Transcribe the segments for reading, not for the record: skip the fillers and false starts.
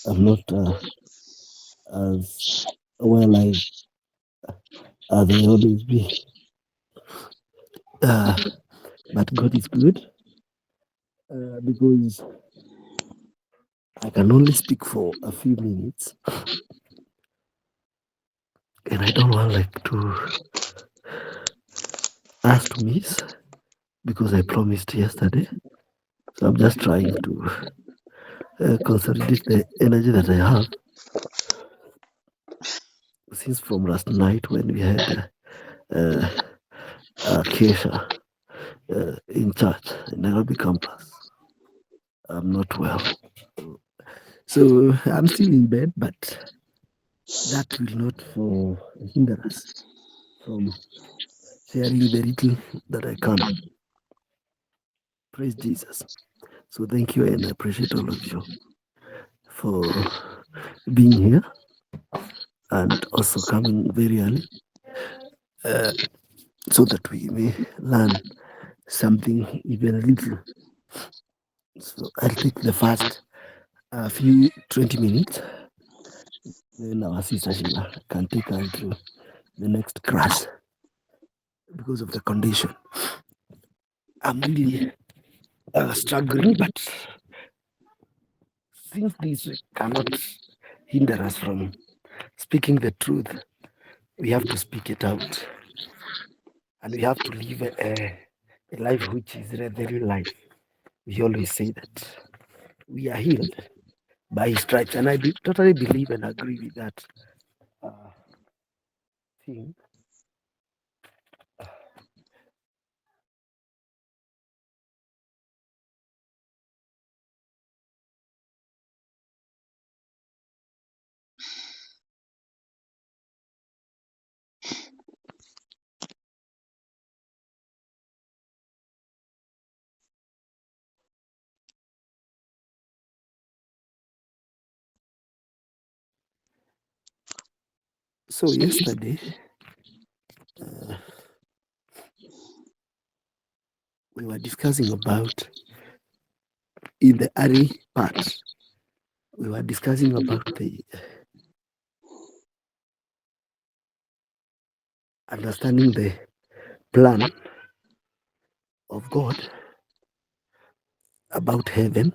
I'm not as well as I always be. Uh, but God is good because I can only speak for a few minutes, and I don't want like to ask to miss because I promised yesterday. So I'm just trying to consolidate the energy that I have since from last night when we had uh, Kesha in church in Nairobi campus. I'm not well. So I'm still in bed, but that will not hinder us from sharing the little that I can. Praise Jesus. So thank you, and I appreciate all of you for being here and also coming very early uh, so that we may learn something even a little. So I'll take the first few 20 minutes, then our sister Sheila can take us to the next class because of the condition. I'm really struggling, but since this cannot hinder us from speaking the truth, we have to speak it out. And we have to live a life which is the real life. We always say that we are healed by his stripes. And I totally believe and agree with that uh, thing. So yesterday, uh, we were discussing about, in the early part, we were discussing about the understanding the plan of God about heaven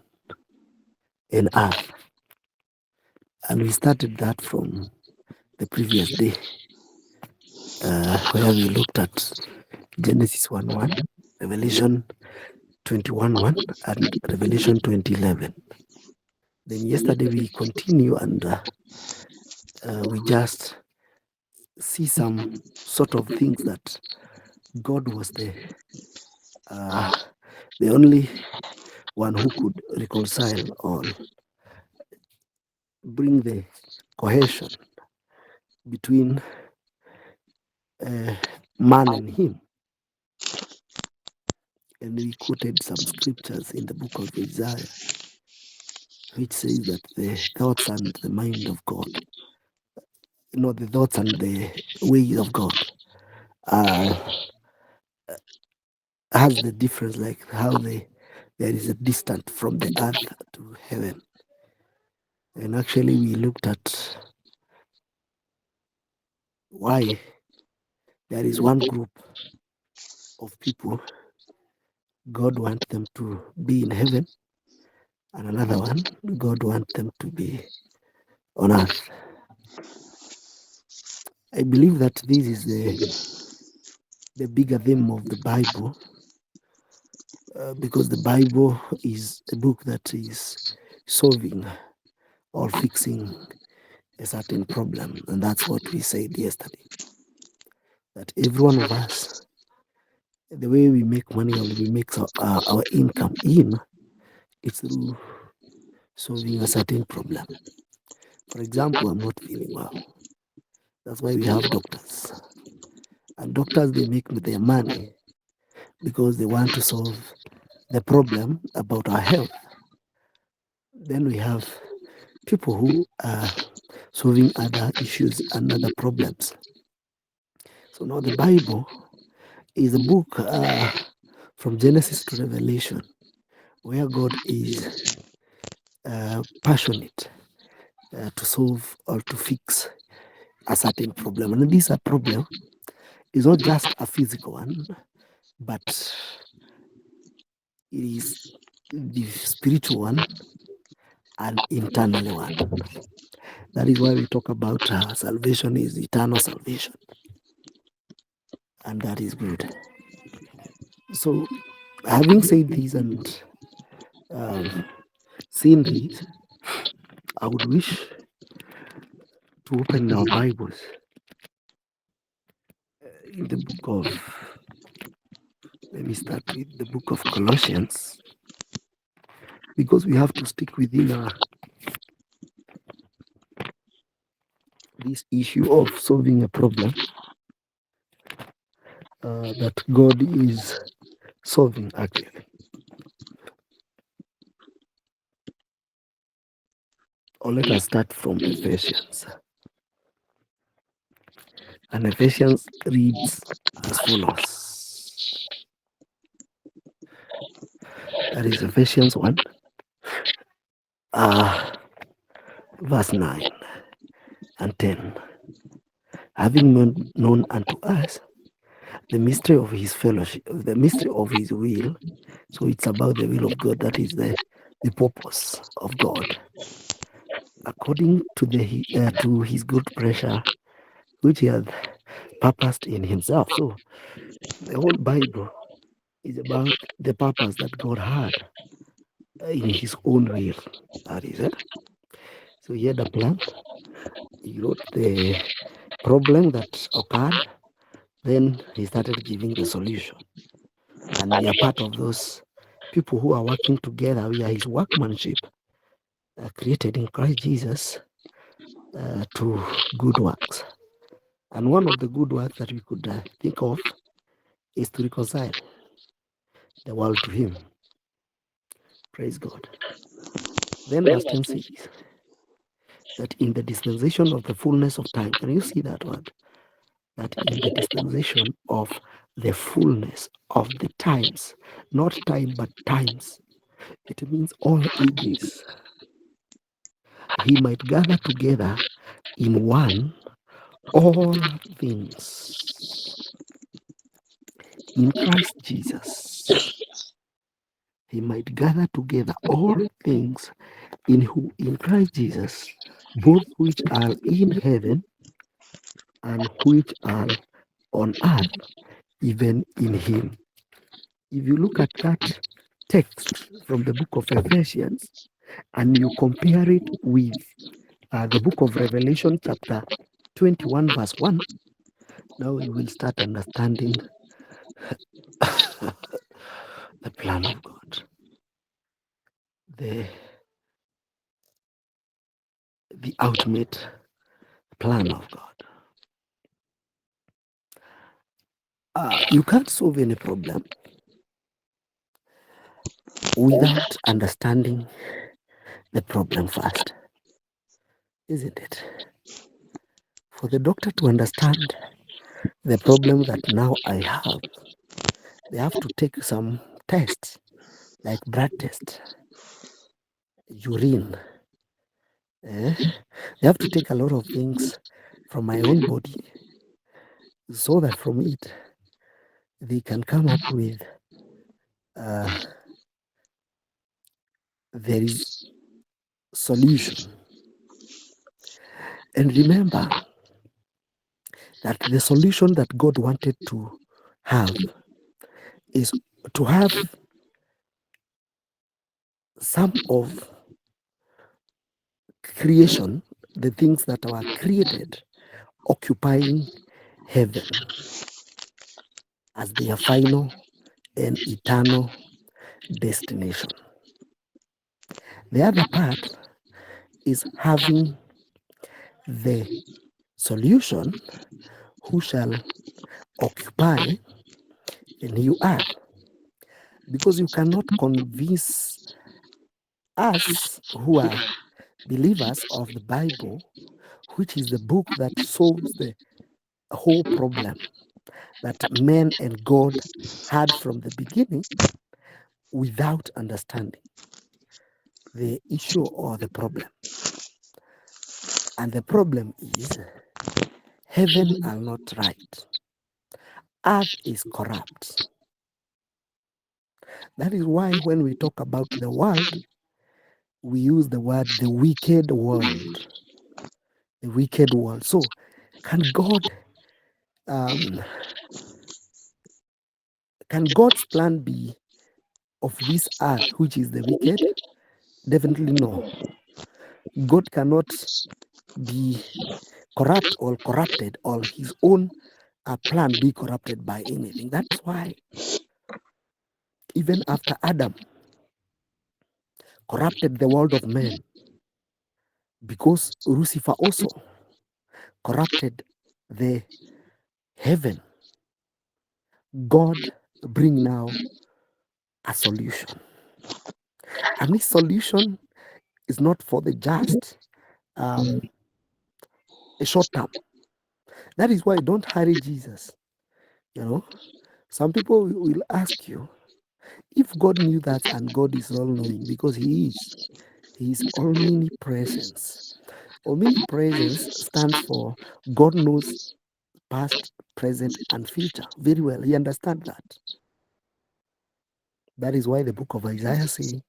and earth. And we started that from the previous day, where we looked at Genesis 1:1, Revelation 21:1, and Revelation 20:11. Then yesterday we continue and we just see some sort of things that God was the only one who could reconcile or bring the cohesion between man and him. And we quoted some scriptures in the book of Isaiah, which says that the thoughts and the mind of God, the thoughts and the ways of God has the difference, like how there is a distance from the earth to heaven. And actually we looked at why there is one group of people God wants them to be in heaven, and another one God wants them to be on earth. I believe that this is the bigger theme of the Bible, because the Bible is a book that is solving or fixing a certain problem. And that's what we said yesterday, that every one of us, the way we make money or we make our income it's through solving a certain problem. For example, I'm not feeling well. That's why we have doctors. And doctors, they make their money because they want to solve the problem about our health. Then we have people who are solving other issues and other problems. So now the Bible is a book from Genesis to Revelation, where God is passionate to solve or to fix a certain problem. And this problem is not just a physical one, but it is the spiritual one and internally one. That is why we talk about salvation is eternal salvation. And that is good. So, having said this and seen this, I would wish to open our Bibles in the book of, let me start with the book of Colossians, because we have to stick within this issue of solving a problem that God is solving actually. Or let us start from Ephesians. And Ephesians reads as follows. That is Ephesians 1, verse 9 and 10. Having known unto us the mystery of his fellowship, the mystery of his will. So it's about the will of God. That is the purpose of God, according to his good pleasure, which he hath purposed in himself. So the whole Bible is about the purpose that God had in his own will. That is it. So he had a plan. He wrote the problem that occurred. Then he started giving the solution. And we are part of those people who are working together. We are his workmanship, created in Christ Jesus to good works. And one of the good works that we could think of is to reconcile the world to him. Praise God. Then verse 10 says that in the dispensation of the fullness of time, can you see that word? That in the dispensation of the fullness of the times, not time, but times. It means all ages. He might gather together in one all things in Christ Jesus. He might gather together all things in Christ Jesus, both which are in heaven and which are on earth, even in him. If you look at that text from the book of Ephesians and you compare it with the book of Revelation, chapter 21, verse 1, now you will start understanding the plan of God, the ultimate plan of God. You can't solve any problem without understanding the problem first, isn't it? For the doctor to understand the problem that now I have, they have to take some tests, like blood test, urine. They have to take a lot of things from my own body so that from it they can come up with there is solution. And remember that the solution that God wanted to have is to have some of creation, the things that were created, occupying heaven as their final and eternal destination. The other part is having the solution who shall occupy the new earth. Because you cannot convince us who are believers of the Bible, which is the book that solves the whole problem that man and God had from the beginning, without understanding the issue or the problem. And the problem is, heaven are not right. Earth is corrupt. That is why when we talk about the world, we use the word the wicked world. The wicked world. So can God's plan be of this earth, which is the wicked? Definitely no. God cannot be corrupt or corrupted, or his own plan be corrupted by anything. That's why even after Adam corrupted the world of men, because Lucifer also corrupted the heaven, God bring now a solution. And this solution is not for the just a short term. That is why don't hurry Jesus. Some people will ask you, if God knew that, and God is all-knowing, because he is omnipresence. Omnipresence stands for God knows past, present, and future very well. He understands that. That is why the book of Isaiah says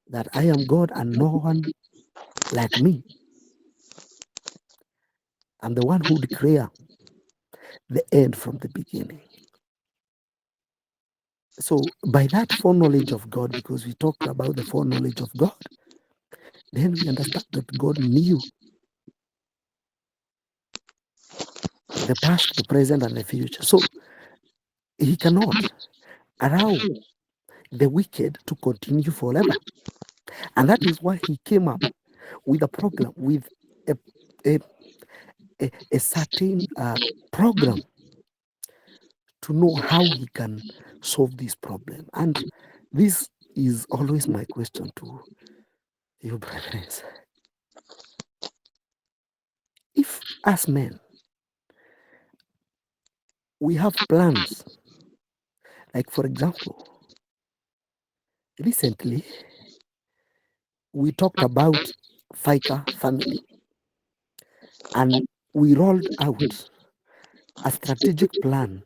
that I am God and no one like me. I'm the one who declare the end from the beginning. So by that foreknowledge of God, because we talked about the foreknowledge of God, then we understand that God knew the past, the present, and the future. So he cannot allow the wicked to continue forever. And that is why he came up with a program, with a certain program to know how he can solve this problem. And this is always my question to you, brothers. If as men, we have plans, like for example, recently we talked about FICA family, and we rolled out a strategic plan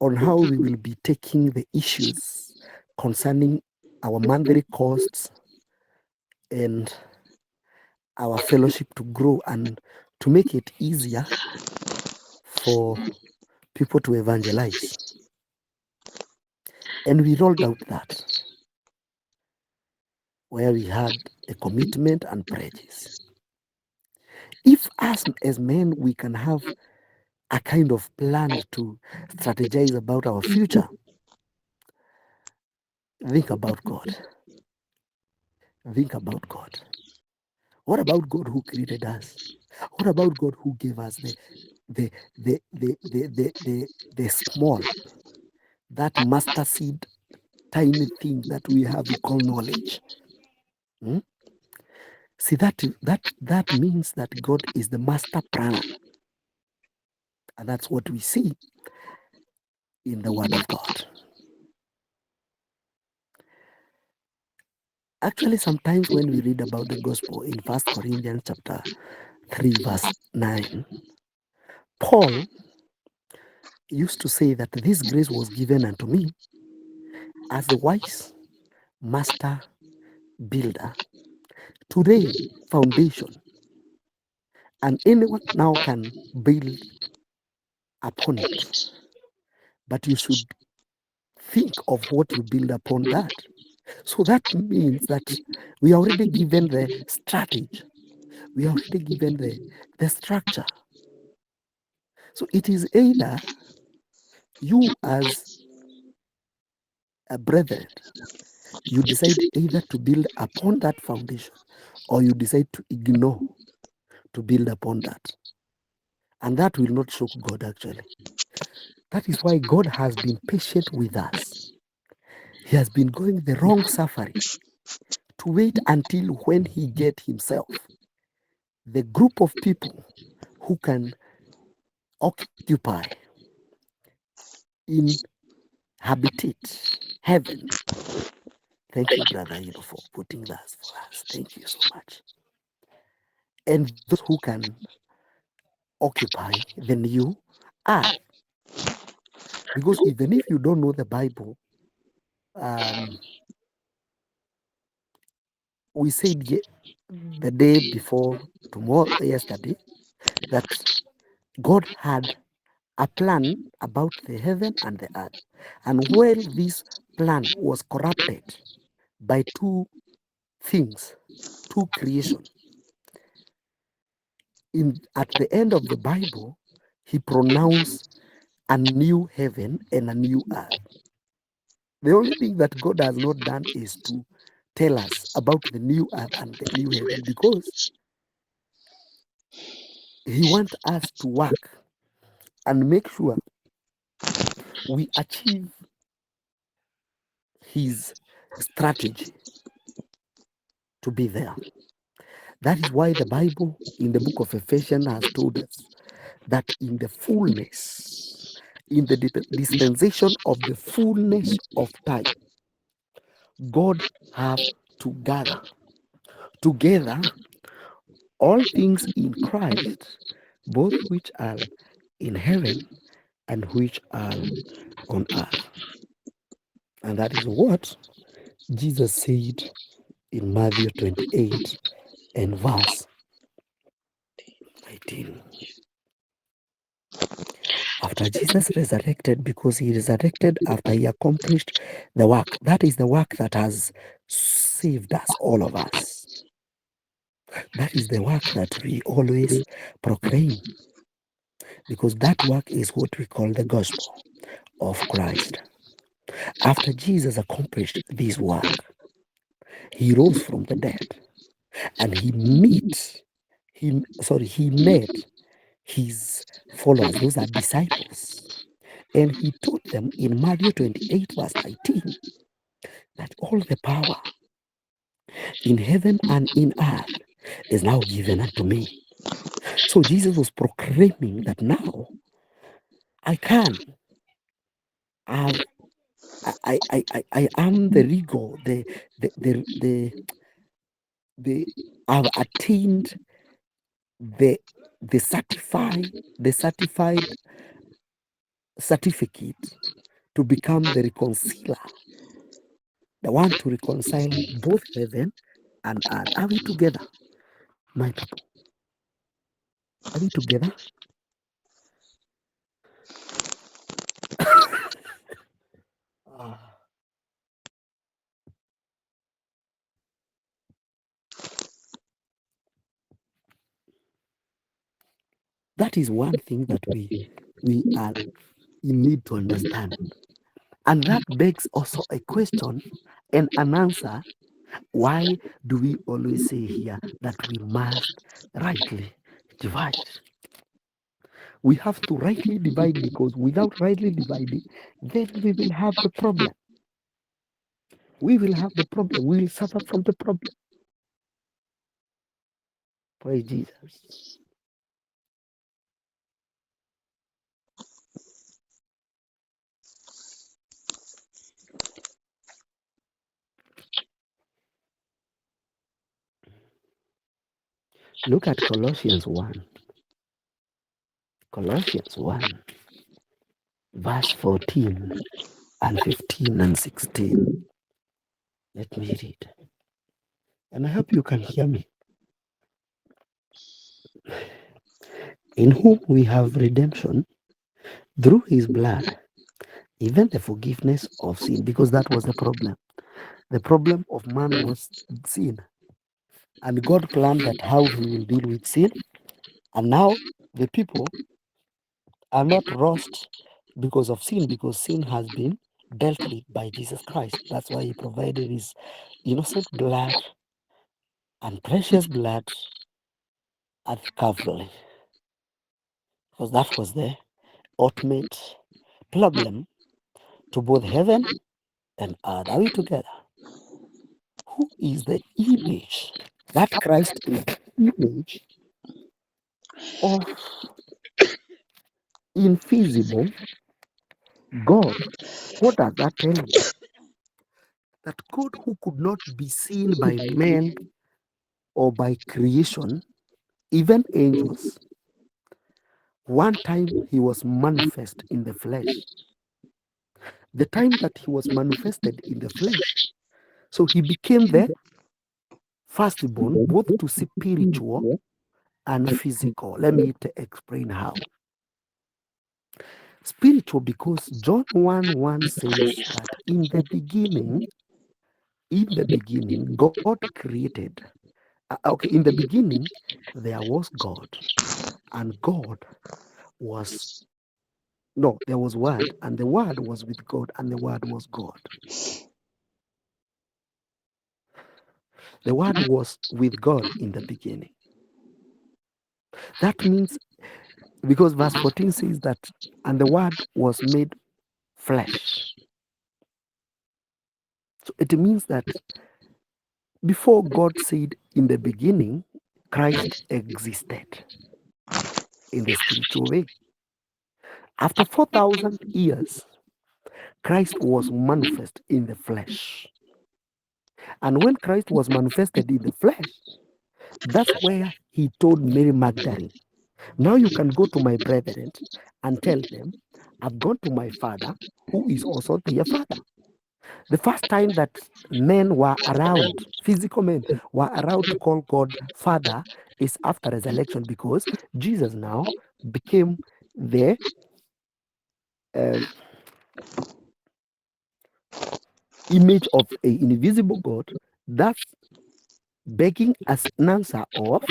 on how we will be taking the issues concerning our monthly costs and our fellowship to grow and to make it easier for people to evangelize. And we rolled out that, where we had a commitment and pledges. If us as men, we can have a kind of plan to strategize about our future, think about God. Think about God. What about God who created us? What about God who gave us the small, that master seed, tiny thing that we have, we call knowledge? See, that means that God is the master planner. And that's what we see in the Word of God. Actually, sometimes when we read about the gospel in 1 Corinthians chapter 3, verse 9, Paul used to say that this grace was given unto me as the wise master builder to lay foundation, and anyone now can build upon it. But you should think of what you build upon that. So that means that we are already given the strategy. We are already given the structure. So it is either you as a brethren, you decide either to build upon that foundation, or you decide to ignore to build upon that. And that will not shock God, actually. That is why God has been patient with us. He has been going the wrong safari to wait until when he get himself the group of people who can occupy, inhabitate heaven. Thank you, brother, for putting that for us. Thank you so much. and those who can occupy the new earth. Because even if you don't know the Bible, we said the day before yesterday, that God had a plan about the heaven and the earth. And while this plan was corrupted by two things, two creation, at the end of the Bible, he pronounced a new heaven and a new earth. The only thing that God has not done is to tell us about the new earth and the new heaven, because he wants us to work and make sure we achieve his strategy to be there. That is why the Bible in the book of Ephesians has told us that in the fullness, in the dispensation of the fullness of time, God have to gather together all things in Christ, both which are in heaven and which are on earth. And that is what Jesus said in Matthew 28 and verse 19. After Jesus resurrected, because he resurrected after he accomplished the work, that is the work that has saved us, all of us. That is the work that we always proclaim, because that work is what we call the gospel of Christ. After Jesus accomplished this work, he rose from the dead, and he met his followers, those are disciples, and he told them in Matthew 28 verse 19 that all the power in heaven and in earth is now given unto me. So Jesus was proclaiming that now I am the regal, I've attained the certified certificate to become the reconciler, the one to reconcile both heaven and earth. Are we together, my people? Are we together? That is one thing that we are in need to understand. And that begs also a question and an answer. Why do we always say here that we must rightly divide? We have to rightly divide, because without rightly dividing, then we will have the problem. We will have the problem. We will suffer from the problem. Praise Jesus. Look at Colossians 1. Colossians 1, verse 14 and 15 and 16. Let me read. And I hope you can hear me. In whom we have redemption through his blood, even the forgiveness of sin, because that was the problem. The problem of man was sin. And God planned that how he will deal with sin. And now the people are not lost because of sin, because sin has been dealt with by Jesus Christ. That's why he provided his innocent blood and precious blood at Calvary, because that was the ultimate problem to both heaven and earth. Are we together? Who is the image? That Christ is the image of invisible God. What does that tell you? That God, who could not be seen by men or by creation, even angels. One time he was manifest in the flesh. The time that he was manifested in the flesh, so he became the firstborn, both to spiritual and physical. Let me explain how. Spiritual, because John 1:1 says that in the beginning, God created. Okay, in the beginning, there was God, and God was, no, there was Word, and the Word was with God, and the Word was God. The Word was with God in the beginning. That means, because verse 14 says that, and the Word was made flesh. So it means that before God said in the beginning, Christ existed in the spiritual way. After 4,000 years, Christ was manifest in the flesh. And when Christ was manifested in the flesh, that's where he told Mary Magdalene, now you can go to my brethren and tell them, I've gone to my Father, who is also their Father. The first time that men were around, physical men were allowed to call God Father, is after resurrection, because Jesus now became the image of an invisible God. That's begging as an answer of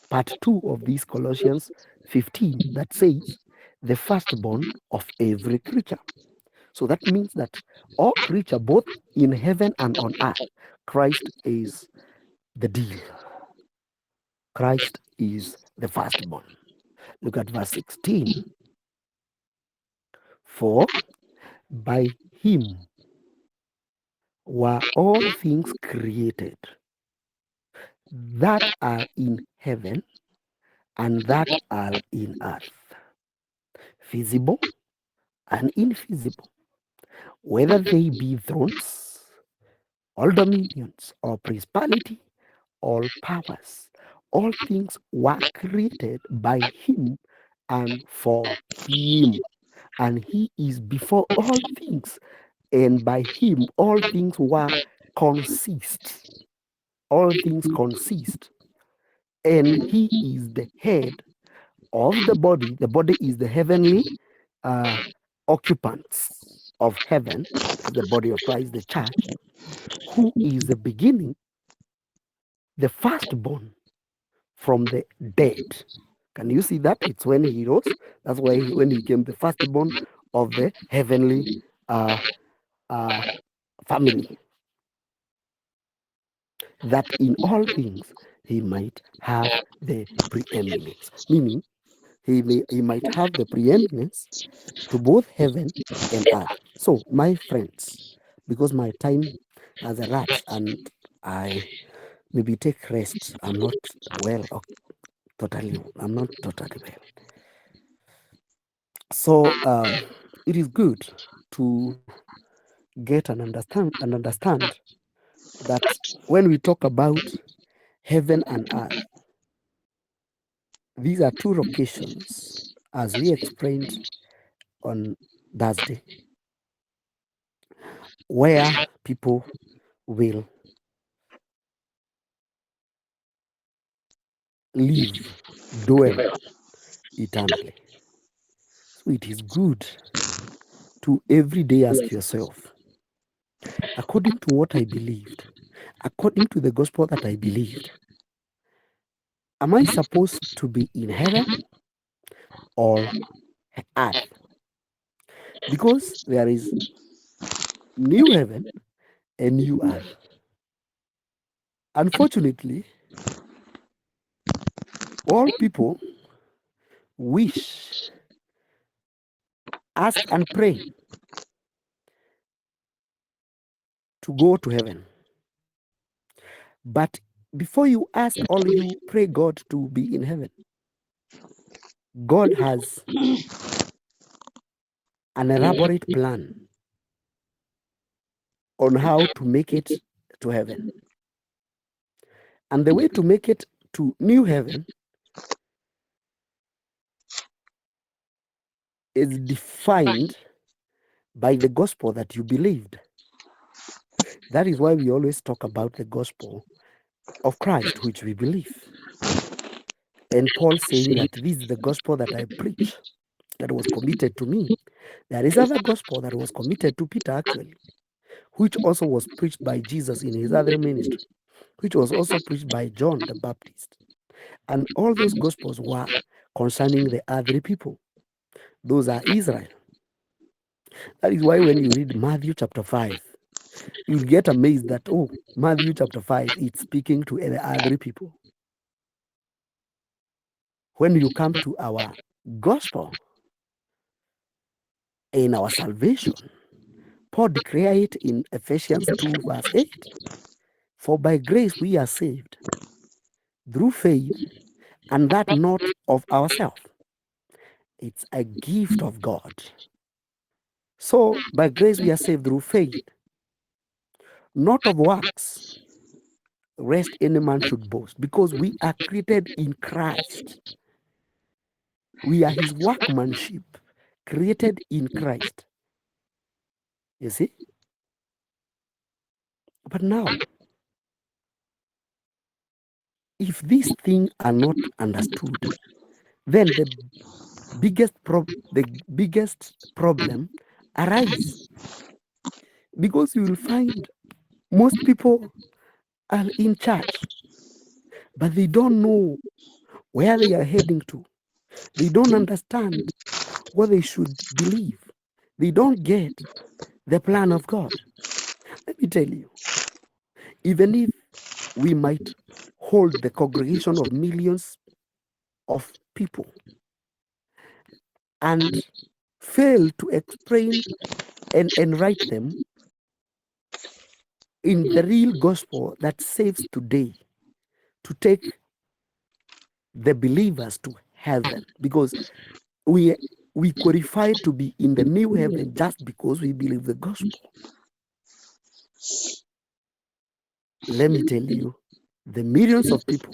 part 2 of this Colossians 15 that says, the firstborn of every creature. So that means that all creature, both in heaven and on earth, Christ is the deal. Christ is the firstborn. Look at verse 16. For by him were all things created that are in heaven and that are in earth, visible and invisible, whether they be thrones, all dominions, or principality, all powers. All things were created by him and for him. And he is before all things, and by him all things were consist. All things consist. And he is the head of the body. The body is the heavenly occupants of heaven. That's the body of Christ, the church, who is the beginning, the firstborn from the dead. Can you see that? It's when he rose. That's why when he became the firstborn of the heavenly family, that in all things he might have the preeminence. Meaning, he might have the preeminence to both heaven and earth. So, my friends, because my time has elapsed and I maybe take rest, I'm not well, I'm not totally well. So it is good to get and understand that when we talk about heaven and earth, these are two locations, as we explained on Thursday, where people will live, dwell eternally. So it is good to every day ask yourself, according to what I believed, according to the gospel that I believed, am I supposed to be in heaven or earth? Because there is new heaven and new earth. Unfortunately, all people wish, ask, and pray to go to heaven. But before you ask or you pray God to be in heaven, God has an elaborate plan on how to make it to heaven. And the way to make it to new heaven is defined by the gospel that you believed. That is why we always talk about the gospel of Christ, which we believe. And Paul saying that this is the gospel that I preach, that was committed to me. There is other gospel that was committed to Peter, actually, which also was preached by Jesus in his other ministry, which was also preached by John the Baptist. And all those gospels were concerning the other people. Those are Israel. That is why when you read Matthew chapter 5, you'll get amazed that, oh, Matthew chapter 5, it's speaking to the other people. When you come to our gospel in our salvation, Paul declared it in Ephesians 2 verse 8. For by grace we are saved through faith, and that not of ourselves. It's a gift of God. So by grace we are saved through faith, not of works, lest any man should boast, because we are created in Christ. We are his workmanship, created in Christ. You see? But now, if these things are not understood, then the biggest problem arises. Because you will find most people are in church, but they don't know where they are heading to. They don't understand what they should believe. They don't get the plan of God. Let me tell you, even if we might hold the congregation of millions of people and fail to explain and enlighten them in the real gospel that saves today, to take the believers to heaven, because we qualify to be in the new heaven just because we believe the gospel. Let me tell you, the millions of people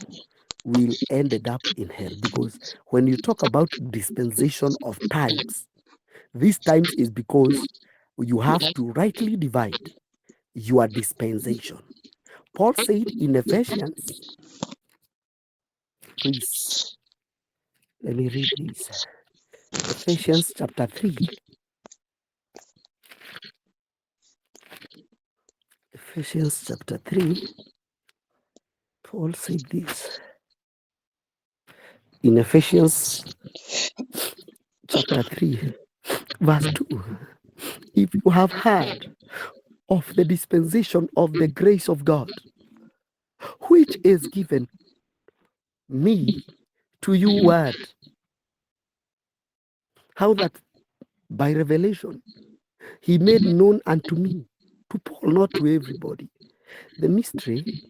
will ended up in hell, because when you talk about dispensation of times, these times is because you have to rightly divide your dispensation. Paul said in Ephesians, please, let me read this. Ephesians chapter 3. Ephesians chapter 3, Paul said this. In Ephesians chapter 3, verse 2, if you have heard of the dispensation of the grace of God, which is given me to you word, how that by revelation he made known unto me, to Paul, not to everybody, the mystery,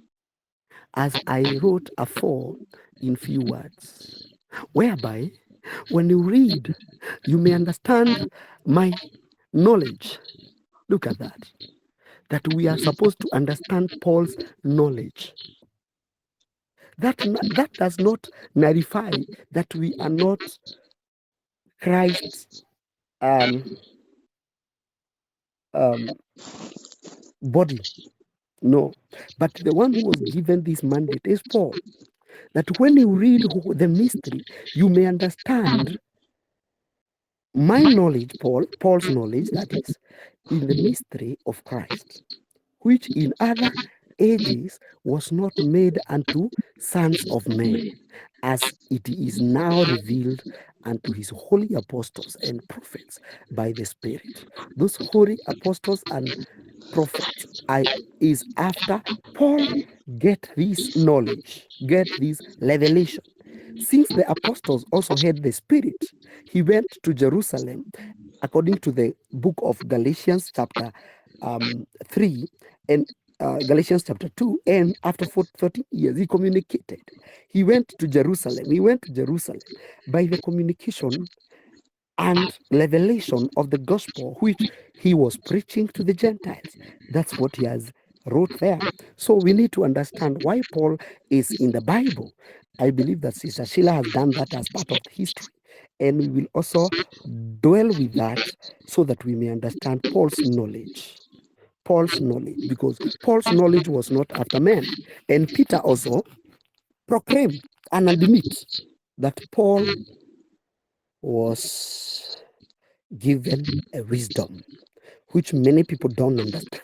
as I wrote afore in few words, whereby when you read, you may understand my knowledge. Look at that. That we are supposed to understand Paul's knowledge. That does not nullify that we are not Christ's body. No. But the one who was given this mandate is Paul. That when you read the mystery, you may understand my knowledge, Paul's knowledge, that is, in the mystery of Christ, which in other ages was not made unto sons of men, as it is now revealed unto his holy apostles and prophets by the Spirit. Those holy apostles and prophets is after Paul get this knowledge, get this revelation. Since the apostles also had the Spirit, he went to Jerusalem, according to the book of Galatians chapter 3 and Galatians chapter 2, and after 13 years, he communicated. He went to Jerusalem. He went to Jerusalem by the communication and revelation of the gospel, which he was preaching to the Gentiles. That's what he has wrote there. So we need to understand why Paul is in the Bible. I believe that Sister Sheila has done that as part of the history. And we will also dwell with that so that we may understand Paul's knowledge. Paul's knowledge, because Paul's knowledge was not after men. And Peter also proclaimed and admit that Paul was given a wisdom which many people don't understand.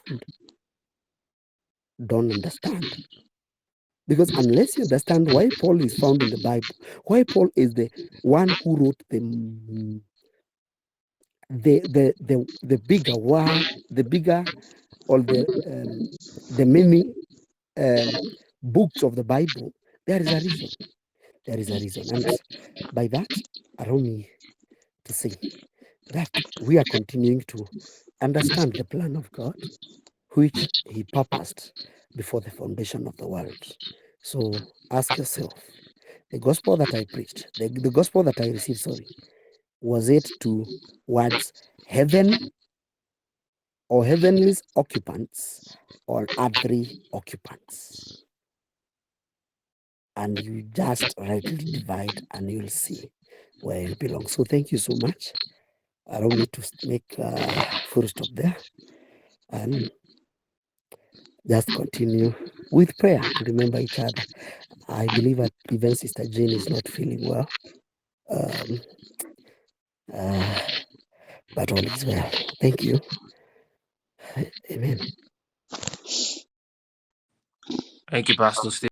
Because unless you understand why Paul is found in the Bible, why Paul is the one who wrote the bigger word, the bigger or the many books of the Bible, there is a reason. There is a reason. And by that, allow me to say that we are continuing to understand the plan of God, which he purposed before the foundation of the world. So ask yourself, the gospel that I preached, the gospel that I received, was it towards heaven or heavenly occupants or earthly occupants? And you just rightly divide and you'll see where you belong. So thank you so much. Allow me to make a full stop there and just continue with prayer to remember each other. I believe that even Sister Jane is not feeling well. But all is well. Thank you. Amen. Thank you, Pastor Steve.